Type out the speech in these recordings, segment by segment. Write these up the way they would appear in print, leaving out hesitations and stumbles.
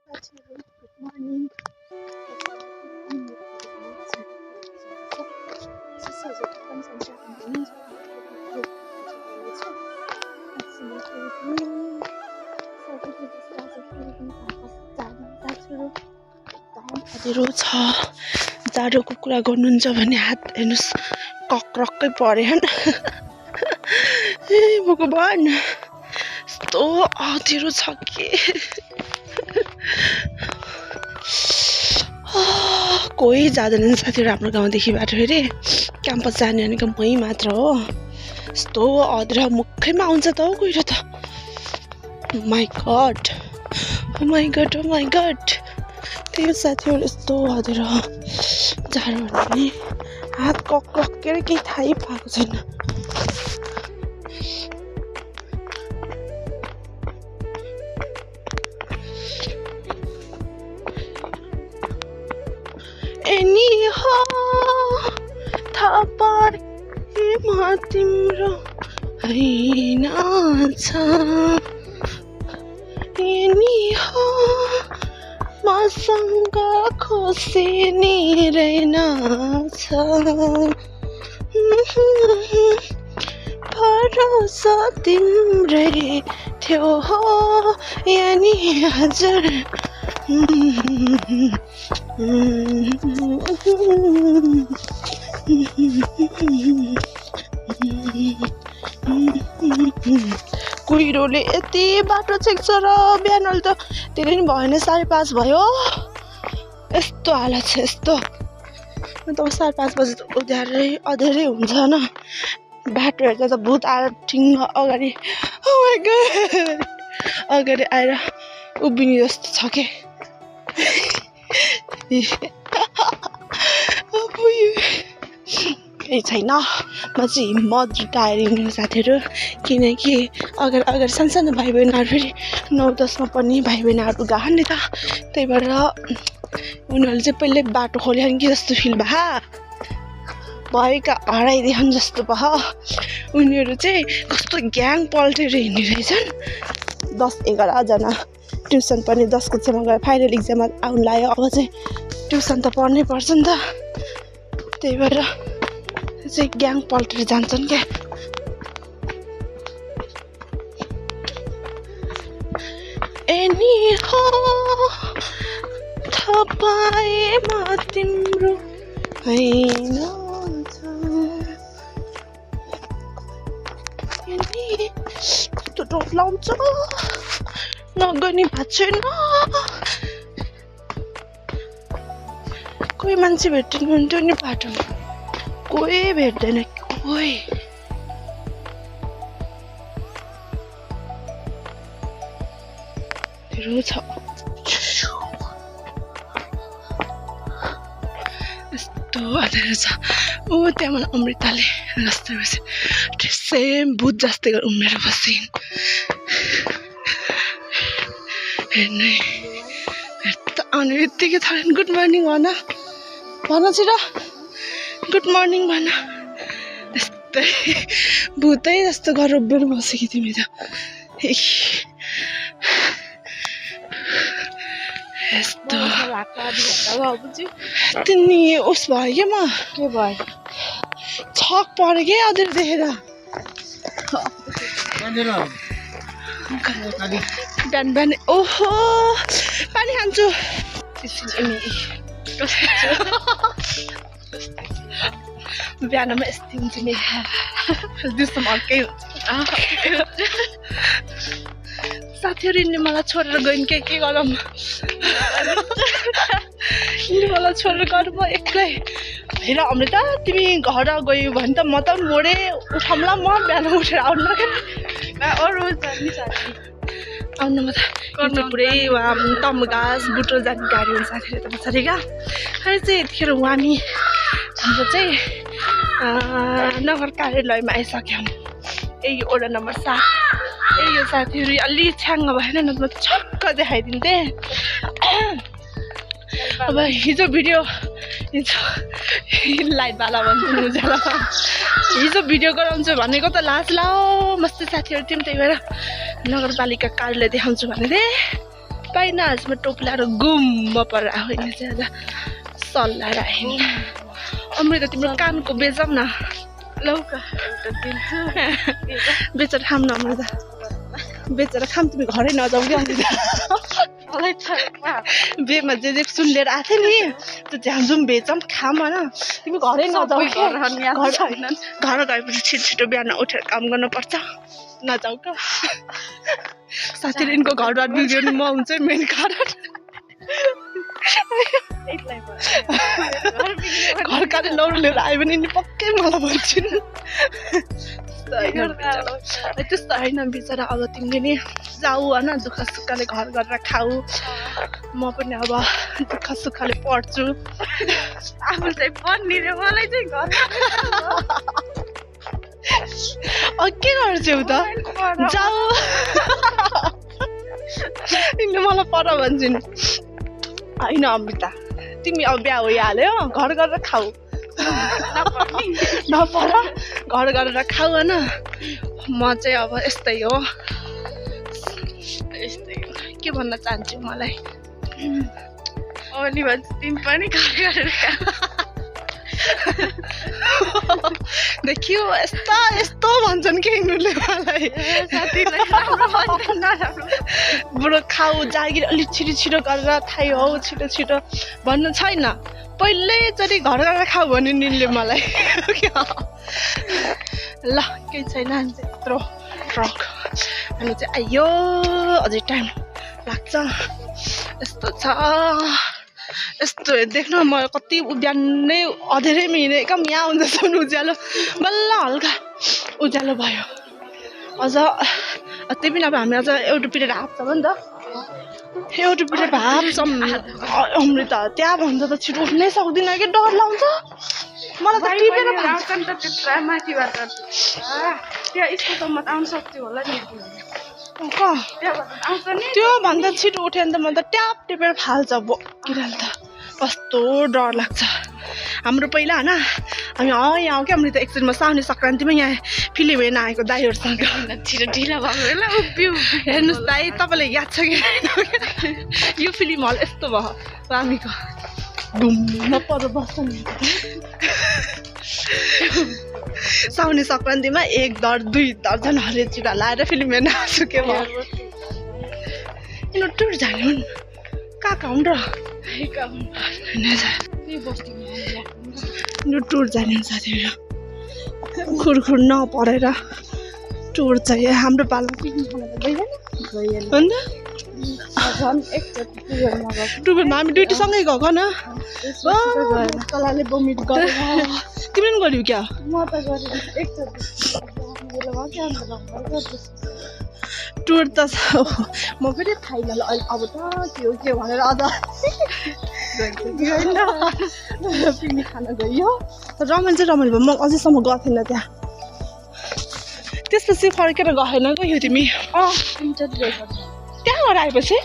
Good morning. जाडोको कुरा गर्नुहुन्छ भने हात हेर्नुहोस् कक्रक्कै परे हैन ए भगवान यस्तो अँध्यारो छ के कोही जाँदैन साथीहरु हाम्रो गाउँदेखि बाटो फेरि क्याम्पस जाने भनेको मै मात्र हो यस्तो अँध्यारो मुखैमा आउँछ त कोही र त my God oh my God त्यो साथीहरु यस्तो अँध्यारो जाडो भने हात कक्रक्केर केही थाहै पाएको छैन एनी हो थाहा तिम्रो हैन छ एनी हो मसँग खुसी नि रहेनछ भरोसा तिम्रै थियो हो यानी हजुर कुहिरोले यति बाटो छेक्छ र बिहान अहिले त धेरै नि भएन 5:30 भयो यस्तो हालत छ यस्तो त 5:30 बजे त अँध्यारै हुन्छ न बाटो हेर्दा त भूत आएर ठिङ्ग अगाडि ओ माइ गॉड अगाडि आएर उभिने जस्तो छ के केही छैन म चाहिँ हिम्मत जुटाएर साथीहरु किनकि अगाडि सानो भाइ बहिनीहरु फेरि 9-10 मा पढ्ने भाइ बहिनीहरु गए नि त त्यही भएर उनीहरुले चाहिँ पहिले बाटो खोल्यो कि जस्तो फिल भएका हराइदिएन जस्तो भयो उनीहरु चाहिँ कस्तो ग्याङ पल्टेर हिँड्ने रहेछन् 10-11 जना ट्युसन पनि 10 कक्षामा गए फाइनल एक्जाम आउन लाग्यो अब चाहिँ ट्युसन त पढ्नै पर्छ नि त त्यही भएर चाहिँ ग्याङ पल्टेर जान्छन् के एनी हो तपाईमा तिम्रो हैन छ एनी त्यो डोट लाउँछ नगर्ने भएको छैन कोही मान्छे भेट्नु हुन्थ्यो नि बाटोमा कोही भेट्दैन कोही छ यस्तो अँध्यारो छ ऊ त्यहाँ मलाई अमृताले जस्तै बसे सेम भूत जस्तै गरेर उम्मेर बसिन् हेर्नु अनि यत्तिकै थालेन गुड मर्निङ भन छिर गुड मर्निङ भन यस्तै भूतै जस्तो गरेर उभिएर बसेकी तिमी त यस्तो तिमी उस भयो क्या म के भयो छक पऱ्यो क्या अँध्यारो देखेर बिहान ओहो पानी खान्छु बिहानमा यस्तै हुन्छ नि दिउँसोमा अर्कै हुन्छ साथीहरु यिनले मलाई छोडेर गइन् के गरौँ यिनले मलाई छोडेर गरौँ म एक्लै हेर अमृता तिमी घर गयौ भने त म त मोडे उठाउँला म बिहान उठेर आउनु अरू जाने साथी आउनु म त पुरै तमघास बुटोल जाने गाडी हुन्छ साथीहरु त पछाडि क्या अनि चाहिँ यतिखेर हामी हाम्रो चाहिँ नगर कार्यालयमा आइसक्यौँ यही वडा नम्बर 7 यो साथीहरु अलि छ्याङ्ग भएन न म छक्क देखाइदिन्थे अब हिजो लाइट वाला भन्छु उज्यालो हिजो भिडियो गराउँछु भनेको त लाज लाओ मस्तै साथीहरु थियौं त्यही भएर नगरपालिका कार्यालय देखाउँछु भने पाइन आजमा टोपी लाएर गुम्म परेर होइन चाहिँ आज सल्लाएर आएँ अमृता तिम्रो कानको बेचौँ न लौका एउटा दिन्छु बेचेर खाऊँ न अमृता बेचेर खाऊँ तिमी घरै नजाऊ क्या अमृता बेमा जे सुनेर आएको थियो नि त्यो झ्यामझुम बेचौँ खाऊँ होइन तिमी घरै नजाऊ घर गएपछि छिटो छिटो बिहान उठेर काम गर्नुपर्छ नजाऊ क्या साथीले यिनको घरबार बिग्रिनु म हुन्छ मेन कारण घरकाले लौरो लिएर आयो भने नि पक्कै मलाई भन्छन् त्यस्तो होइन बिचरा अब तिमीले नि जाऊ होइन दुःख सुखले घर गरेर खाऊ म पनि अब दुःख सुखले पढ्छु आफू चाहिँ पढ्ने रे मलाई चाहिँ घर के गर्छौ त जाऊ यिनले मलाई पढ भन्छन् होइन अमृता तिमी अब बिहा भइहाल्यो घर गरेर खाऊ नपर घर गरेर खाऊ होइन म चाहिँ अब यस्तै हो के भन्न चाहन्छु मलाई अनि भन्छ तिमी पनि घर गरेर खा देखियो यस्ता यस्तो भन्छन् कि यिनीहरूले मलाई बुढो खाऊ जागिर अलिक छिटो छिटो गरेर खायो हौ छिटो छिटो भन्नु छैन पहिल्यैचोटि घर गरेर खाऊ भन्यो यिनीहरूले मलाई ल केही छैन यत्रो ट्रक अनि चाहिँ आयो अझै टाइम लाग्छ यस्तो छ यस्तो देख्न म कति बिहानै अँधेरैमा हिँडेको यहाँ हुन्छ उज्यालो बल्ल हल्का उज्यालो भयो अझ त्यही पनि अब हामी अझ एउटा पिरियड हाप्छौँ नि त एउटा पिरियड हाप्छौँ अमृता त्यहाँभन्दा त छिटो उठ्नै सक्दिनँ कि डर लाग्छ मलाई त टिपेर आउँछ नि त त्यत्रो माथिबाट त्यहाँ स्कुलसम्म आउनु सक्थ्यो होला नि त्यो भन्दा छिटो उठ्यो भने त म त ट्याप टिपेर फाल्छ किराले त कस्तो डर लाग्छ हाम्रो पहिला होइन हामी यहाँ क्या अमृता एकचोटि म साउने सङ्क्रान्तिमा यहाँ फिल्म हेर्न आएको दाईहरूसँग छिटो ढिलो भएको बेला उभियो हेर्नुहोस् दाई तपाईँलाई याद छ कि यो फिल्म हल यस्तो भयो हामीको घुम्न पर बस्छ नि साउने सङ्क्रान्तिमा 1 दर्जन 2 दर्जन हरियो चिरा लाएर फिल्म हेर्न आएको के भयो यिनीहरू टुर जाने हुन् कहाँ हुन् र टुर जाने हुन्छ साथीहरू खुरखुर नपरेर टुर चाहिँ हाम्रो पालो टुरमा हामी ड्युटीसँगै गएको न कलाले बमिट गरेर तिमीले पनि गर्यौ क्या टुर त म फेरि थाइनँ ल अब त त्यो के भनेर अझ पिकनिक खान गयो रमाइलो चाहिँ रमाइलो भयो म अझैसम्म गएको थिइनँ त्यहाँ त्यसपछि फर्केर गएन गयो तिमी त्यहाँबाट आएपछि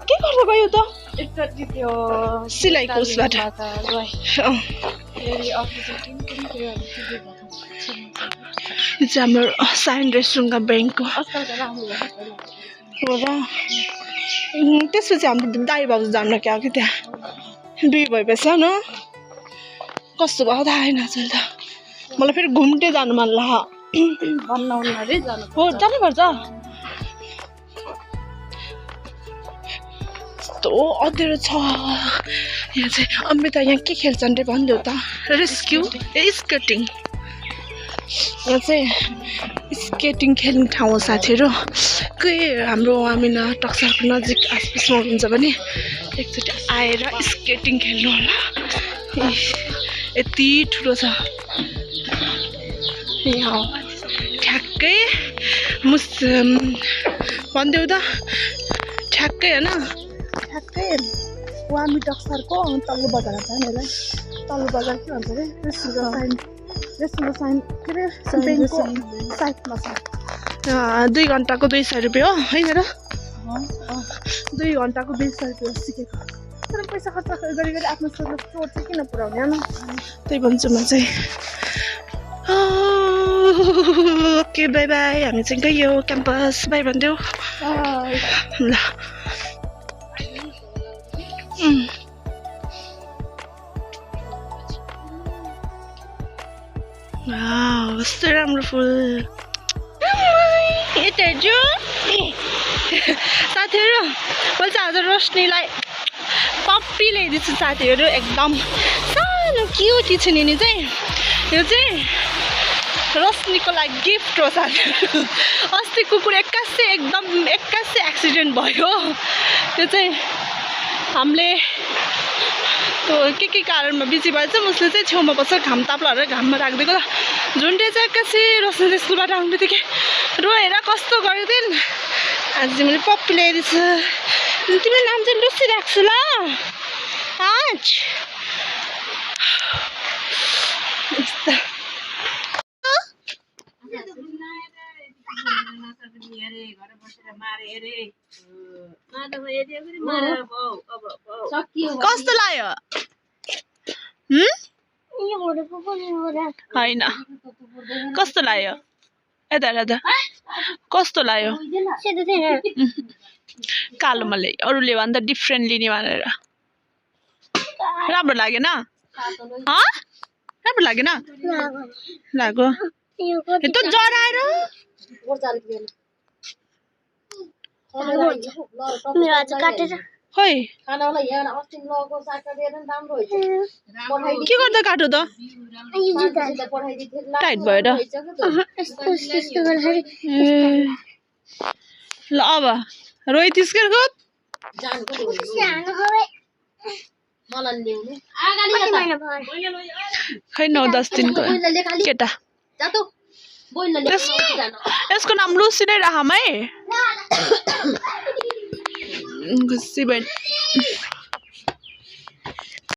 के गरेर गयो त एकचोटि त्यो सिलाइको उसबाट यो चाहिँ हाम्रो साइन रेस्टुरेन्टको ब्याङ्कको हो र त्यसपछि हाम्रो दाई भाउजू जान्न क्या कि त्यहाँ बिहे भएपछि न कस्तो भयो थाहा छैन आजकल त मलाई फेरि घुम्टे जानु मन लाग्यो हो जानुपर्छ कस्तो अँध्यारो छ यहाँ चाहिँ अमृता यहाँ के खेल्छन् रे भनिदेऊ त रेस्क्यु स्केटिङ यहाँ चाहिँ स्केटिङ खेल्ने ठाउँ हो साथीहरू के हाम्रो आमिना टक्सारको नजिक आसपासमा हुन्छ भने एकचोटि आएर स्केटिङ खेल्नु होला यति ठुलो छ यहाँ ठ्याक्कै भनिदेऊ त ठ्याक्कै होइन ठ्याक्कै वामी टक्सारको तल्लो बजार छ नि होला तल्लो बजार के भन्छ अरे रेस्टुरेन्टको साइन के अरे ब्याङ्कको साइडमा छ 2 घन्टाको 200 रुपियाँ हो होइन र 2 घन्टाको 200 रुपियाँ सिकेको तर पैसा खर्च गरी गरी आफ्नो चोट चाहिँ किन पुऱ्याउने होइन त्यही भन्छु म चाहिँ ओके बाई बाई हामी चाहिँ गयो क्याम्पस बाई भनिदेऊ ल वाउ कस्तो राम्रो फुल यता हेर्छु साथीहरू मैले चाहिँ आज रोशनीलाई पप्पी ल्याइदिन्छु साथीहरू एकदम सानो क्युटी छ नि चाहिँ यो चाहिँ रोशनीको लागि गिफ्ट हो साथीहरू अस्ति कुकुर एक्कासी एक्सिडेन्ट भयो त्यो चाहिँ हामीले त्यो के कारणमा बिजी भएछ उसले चाहिँ छेउमा बस्छ घाम ताप्ला भनेर घाममा राखिदिएको झुन्डे चाहिँ एक्कासी रोशनीले स्कुलबाट आउने बित्तिकै रोएर कस्तो गरेको थिएँ आज चाहिँ मैले पप्पी ल्याइदिन्छु तिम्रो नाम चाहिँ लुसी राख्छु ल आज कस्तो लाग्यो होइन कस्तो लाग्यो यता कस्तो लाग्यो कालोमा ल्याइ अरूले भन्दा डिफ्रेन्ट लिने भनेर राम्रो लागेन राम्रो लागेन लाग्यो त्यो जराएर खै के गर्दा काट्यो त टाइट भएर ल अब रोहित स्केलको खै 9-10 दिनको केटा यसको नाम लुसी नै राखौँ है खुसी भयो